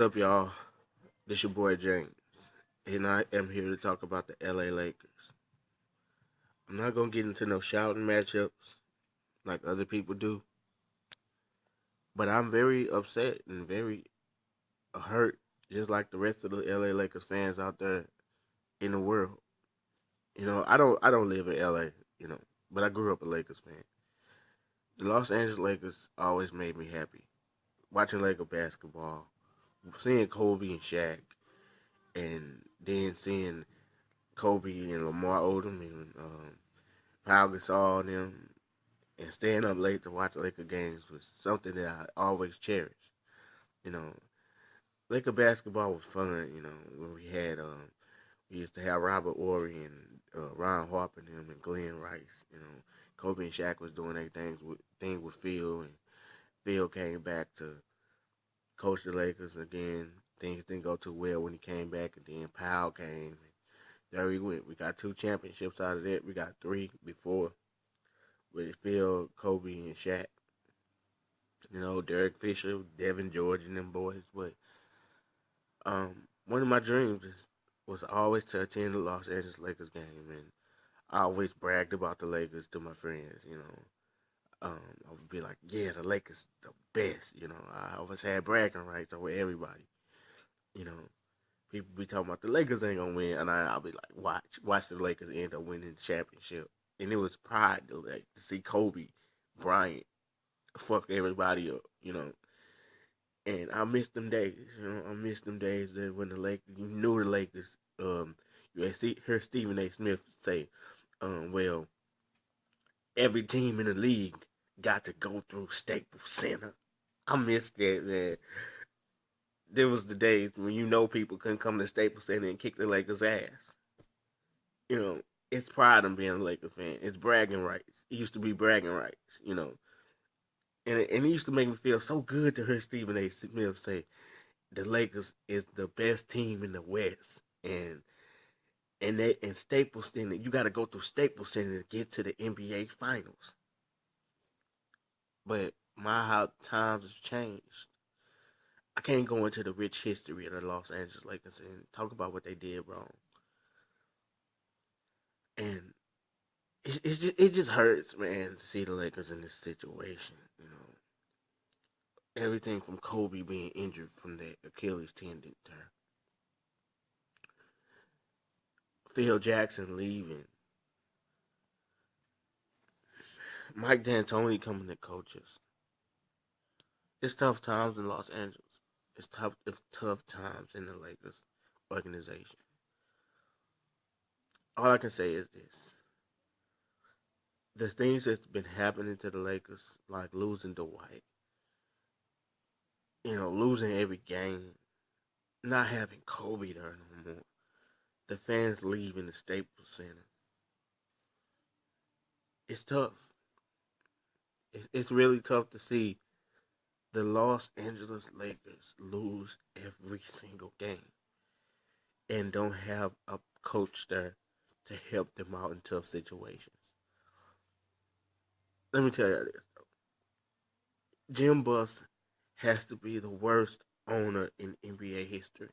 What's up, y'all? This your boy James, and I am here to talk about the LA Lakers. I'm not gonna get into no shouting matchups like other people do, but I'm very upset and very hurt, just like the rest of the LA Lakers fans out there in the world. I don't live in LA, but I grew up a Lakers fan. The Los Angeles Lakers always made me happy. Watching Laker basketball, seeing Kobe and Shaq, and then seeing Kobe and Lamar Odom and Pau Gasol and them, and staying up late to watch Laker games was something that I always cherished. You know, Laker basketball was fun. When we used to have Robert Ory and Ron Harper and them and Glenn Rice. Kobe and Shaq was doing their thing with Phil, and Phil came back to coach the Lakers again. Things didn't go too well when he came back, and then Powell came. There we went. We got 2 championships out of that. We got three before with Phil, Kobe, and Shaq. Derek Fisher, Devin George, and them boys. But one of my dreams was always to attend the Los Angeles Lakers game, and I always bragged about the Lakers to my friends. I would be like, "Yeah, the Lakers the best." I always had bragging rights over everybody. You know, People be talking about the Lakers ain't gonna win, and I'll be like, watch the Lakers end up winning the championship. And it was pride to see Kobe Bryant fuck everybody up. And I miss them days. I miss them days that when the Lakers, you knew the Lakers. You had heard Stephen A. Smith say, well, every team in the league got to go through Staples Center. I miss that, man. There was the days when people couldn't come to Staples Center and kick the Lakers' ass. you know, it's pride in being a Lakers fan. It's bragging rights. It used to be bragging rights. And it used to make me feel so good to hear Stephen A. Smith say the Lakers is the best team in the West. And Staples Center, you got to go through Staples Center to get to the NBA Finals. But my how times have changed. I can't go into the rich history of the Los Angeles Lakers and talk about what they did wrong. And it just hurts, man, to see the Lakers in this situation. Everything from Kobe being injured from the Achilles tendon tear, Phil Jackson leaving, Mike D'Antoni coming to coach us. It's tough times in Los Angeles. It's tough times in the Lakers organization. All I can say is this: the things that's been happening to the Lakers, like losing Dwight, losing every game, not having Kobe there no more, the fans leaving the Staples Center. It's tough. It's really tough to see the Los Angeles Lakers lose every single game and don't have a coach there to help them out in tough situations. Let me tell you this: Jim Buss has to be the worst owner in NBA history.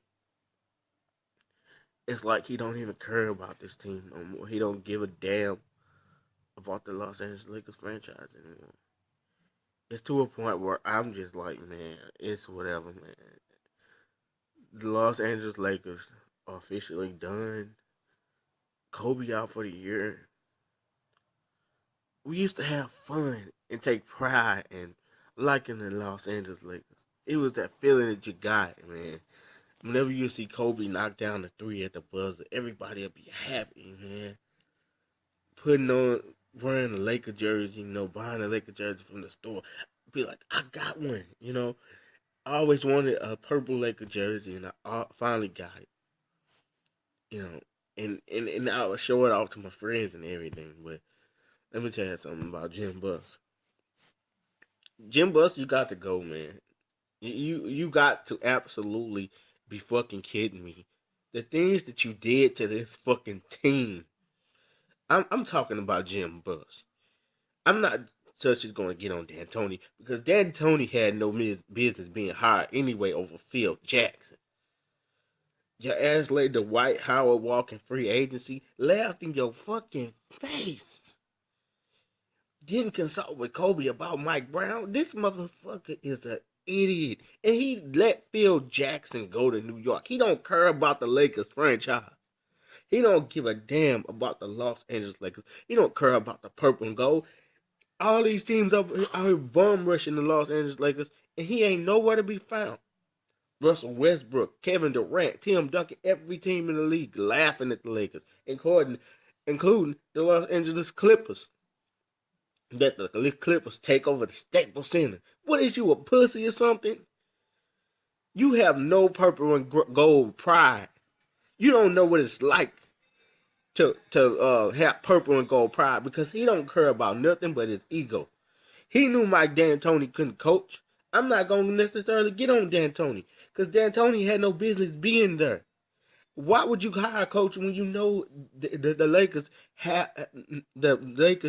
It's like he don't even care about this team no more. He don't give a damn about the Los Angeles Lakers franchise anymore. It's to a point where I'm just like, man, it's whatever, man. The Los Angeles Lakers are officially done. Kobe out for the year. We used to have fun and take pride in liking the Los Angeles Lakers. It was that feeling that you got, man. Whenever you see Kobe knock down the three at the buzzer, everybody will be happy, man. Putting on, wearing a Laker jersey, buying a Laker jersey from the store. Be like, I got one. I always wanted a purple Laker jersey, and I finally got it. You know, and I would show it off to my friends and everything. But let me tell you something about Jim Buss. Jim Buss, you got to go, man. You got to absolutely be fucking kidding me. The things that you did to this fucking team. I'm talking about Jim Buss. I'm not. such is going to get on D'Antoni because D'Antoni had no business being hired anyway over Phil Jackson. Your ass laid the White Howard walking free agency, laughed in your fucking face. Didn't consult with Kobe about Mike Brown. This motherfucker is an idiot. And he let Phil Jackson go to New York. He don't care about the Lakers franchise. He don't give a damn about the Los Angeles Lakers. He don't care about the purple and gold. All these teams out here bum rushing the Los Angeles Lakers, and he ain't nowhere to be found. Russell Westbrook, Kevin Durant, Tim Duncan, every team in the league laughing at the Lakers, including the Los Angeles Clippers. That the Clippers take over the Staples Center. What is you, a pussy or something? You have no purple and gold pride. You don't know what it's like to have purple and gold pride because he don't care about nothing but his ego. He knew Mike D'Antoni couldn't coach. I'm not going to necessarily get on D'Antoni because D'Antoni had no business being there. Why would you hire a coach when you know the Lakers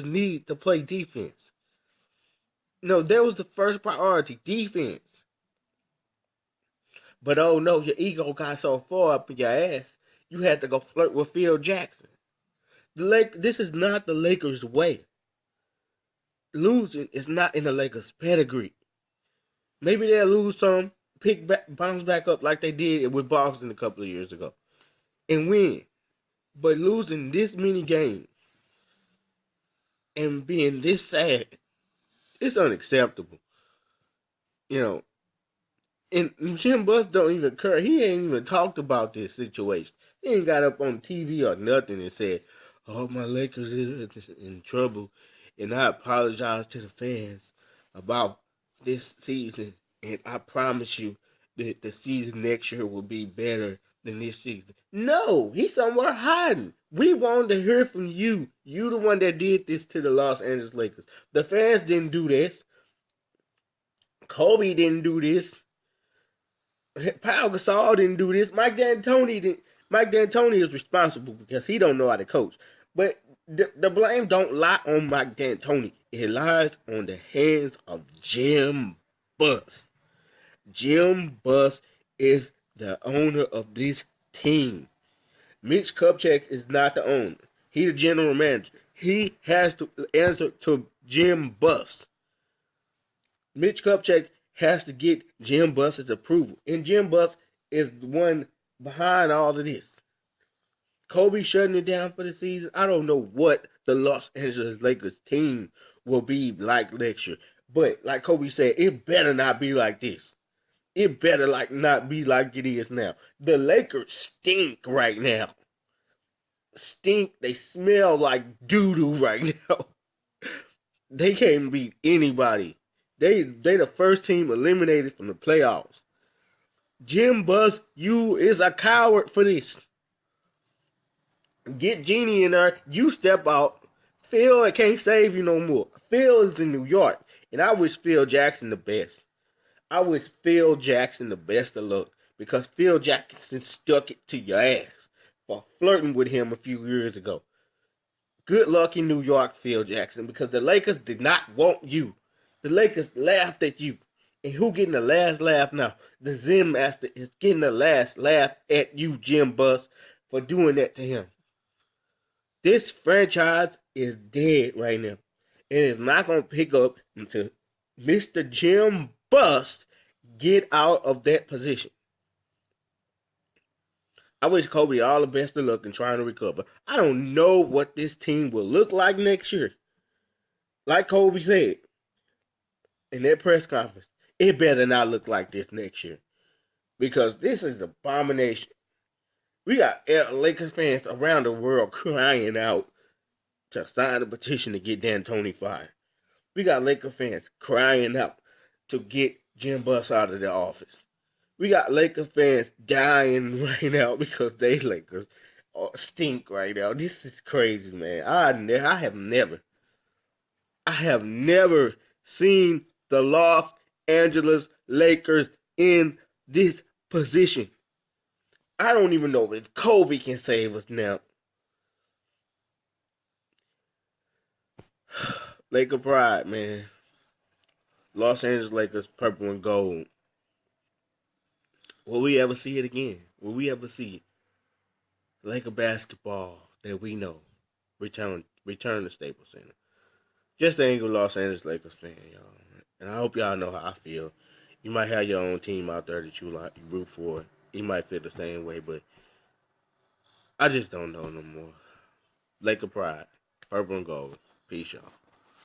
need to play defense? No, that was the first priority, defense. But oh no, your ego got so far up in your ass, you had to go flirt with Phil Jackson. This is not the Lakers' way. Losing is not in the Lakers' pedigree. Maybe they'll lose some, bounce back up like they did with Boston a couple of years ago, and win. But losing this many games and being this sad, it's unacceptable. You know, and Jim Buss don't even care. He ain't even talked about this situation. He ain't got up on TV or nothing and said, "Oh, my Lakers is in trouble, and I apologize to the fans about this season, and I promise you that the season next year will be better than this season." No, he's somewhere hiding. We wanted to hear from you. You the one that did this to the Los Angeles Lakers. The fans didn't do this. Kobe didn't do this. Pau Gasol didn't do this. Mike D'Antoni didn't. Mike D'Antoni is responsible because he don't know how to coach. But the blame don't lie on Mike D'Antoni. It lies on the hands of Jim Buss. Jim Buss is the owner of this team. Mitch Kupchak is not the owner. He's the general manager. He has to answer to Jim Buss. Mitch Kupchak has to get Jim Buss's approval. And Jim Buss is the one behind all of this. Kobe shutting it down for the season. I don't know what the Los Angeles Lakers team will be like next year. But like Kobe said, it better not be like this. It better not be like it is now. The Lakers stink right now. Stink. They smell like doo-doo right now. They can't beat anybody. They the first team eliminated from the playoffs. Jim Buss, you is a coward for this. Get Jeannie in there. You step out. Phil can't save you no more. Phil is in New York. And I wish Phil Jackson the best. I wish Phil Jackson the best of luck. Because Phil Jackson stuck it to your ass for flirting with him a few years ago. Good luck in New York, Phil Jackson. Because the Lakers did not want you. The Lakers laughed at you. And who getting the last laugh now? The Zen Master is getting the last laugh at you, Jim Buss, for doing that to him. This franchise is dead right now. It is not going to pick up until Mr. Jim Buss get out of that position. I wish Kobe all the best of luck in trying to recover. I don't know what this team will look like next year. Like Kobe said in that press conference, it better not look like this next year. Because this is an abomination. We got Lakers fans around the world crying out to sign a petition to get D'Antoni fired. We got Laker fans crying out to get Jim Buss out of the office. We got Laker fans dying right now because they Lakers stink right now. This is crazy, man. I have never seen the Los Angeles Lakers in this position. I don't even know if Kobe can save us now. Laker pride, man. Los Angeles Lakers, purple and gold. Will we ever see it again? Will we ever see Laker basketball that we know return to Staples Center? Just the angry Los Angeles Lakers fan, y'all. And I hope y'all know how I feel. You might have your own team out there that you root for. You might feel the same way, but I just don't know no more. Laker pride, purple and gold. Peace, y'all.